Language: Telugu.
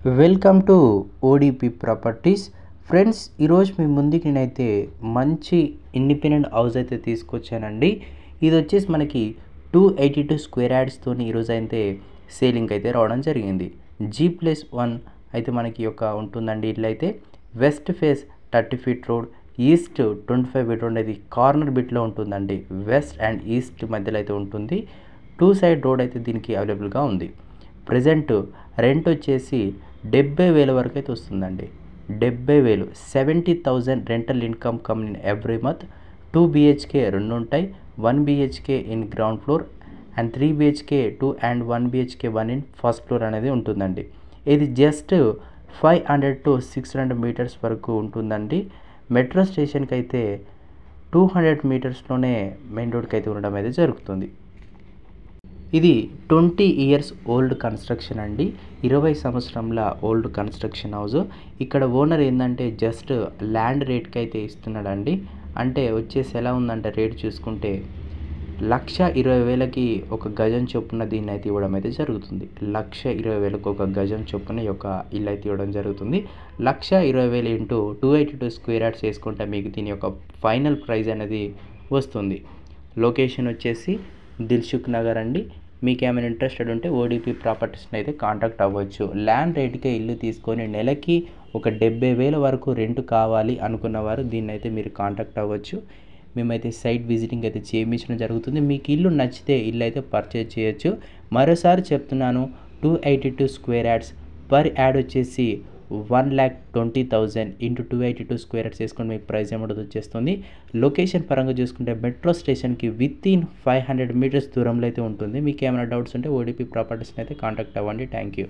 Welcome to ODP properties friends. ఈరోజు మీ ముందుకి నేనైతే మంచి ఇండిపెండెంట్ హౌస్ అయితే తీసుకొచ్చానండి. ఇది వచ్చేసి మనకి 282 స్క్వేర్ యార్డ్స్తో ఈరోజు అయితే సేలింగ్ అయితే రావడం జరిగింది. G+1 అయితే మనకి ఉంటుందండి. ఇట్లా అయితే west face 30 feet road, east 25 feet road అనేది కార్నర్ బిట్లో ఉంటుందండి. వెస్ట్ అండ్ ఈస్ట్ మధ్యలో అయితే ఉంటుంది. 2 సైడ్ రోడ్ అయితే దీనికి అవైలబుల్గా ఉంది. ప్రజెంట్ రెంట్ వచ్చేసి 70,000 వరకు అయితే వస్తుందండి. 70,000, 70,000 rental income come in every month. 2 BHK 2 ఉంటాయి, 1 BHK in ground floor and 3 BHK 2 and 1 BHK 1 in first floor అనేది ఉంటుందండి. ఇది జస్ట్ 500 to 600 మీటర్స్ వరకు ఉంటుందండి. మెట్రో స్టేషన్కి అయితే 200 మీటర్స్లోనే మెయిన్ రోడ్కి అయితే ఉండడం అయితే జరుగుతుంది. ఇది 20 ఇయర్స్ ఓల్డ్ కన్స్ట్రక్షన్ అండి. 20 సంవత్సరంల ఓల్డ్ కన్స్ట్రక్షన్ హౌస్. ఇక్కడ ఓనర్ ఏంటంటే జస్ట్ ల్యాండ్ రేట్కి అయితే ఇస్తున్నాడండి. అంటే వచ్చేసి ఎలా ఉందంటే రేట్ చూసుకుంటే 1,20,000కి ఒక గజం చొప్పున దీన్ని అయితే ఇవ్వడం అయితే జరుగుతుంది. 1,20,000కి ఒక గజం చొప్పున ఈ యొక్క ఇల్లు అయితే ఇవ్వడం జరుగుతుంది. 1,20,000 ఇంటూ 282 స్క్వేర్ యార్డ్స్ వేసుకుంటే మీకు దీని యొక్క ఫైనల్ ప్రైస్ అనేది వస్తుంది. లొకేషన్ వచ్చేసి దిల్సుఖ్ నగర్ అండి. మీకు ఏమైనా ఇంట్రెస్టెడ్ ఉంటే ఓడిపి ప్రాపర్టీస్ని అయితే కాంటాక్ట్ అవ్వచ్చు. ల్యాండ్ రేట్కే ఇల్లు తీసుకొని నెలకి ఒక 70,000 వరకు రెంట్ కావాలి అనుకున్న వారు దీన్ని అయితే మీరు కాంటాక్ట్ అవ్వచ్చు. మేమైతే సైట్ విజిటింగ్ అయితే చేయించడం జరుగుతుంది. మీకు ఇల్లు నచ్చితే ఇల్లు అయితే పర్చేజ్ చేయొచ్చు. మరోసారి చెప్తున్నాను, 282 స్క్వేర్ యార్డ్స్ పర్ యాడ్ వచ్చేసి 1,20,000 ఇంటూ 282 స్క్వేర్ యార్డ్స్ వేసుకొని మీకు ప్రైస్ అమౌంట్ వచ్చేస్తుంది. లొకేషన్ పరంగా చూసుకుంటే మెట్రో స్టేషన్కి వితిన్ 500 మీటర్స్ దూరంలో అయితే ఉంటుంది. మీకు ఏమైనా డౌట్స్ ఉంటే ఓడిపి ప్రాపర్టీస్ని అయితే కాంటాక్ట్ అవ్వండి. Thank you.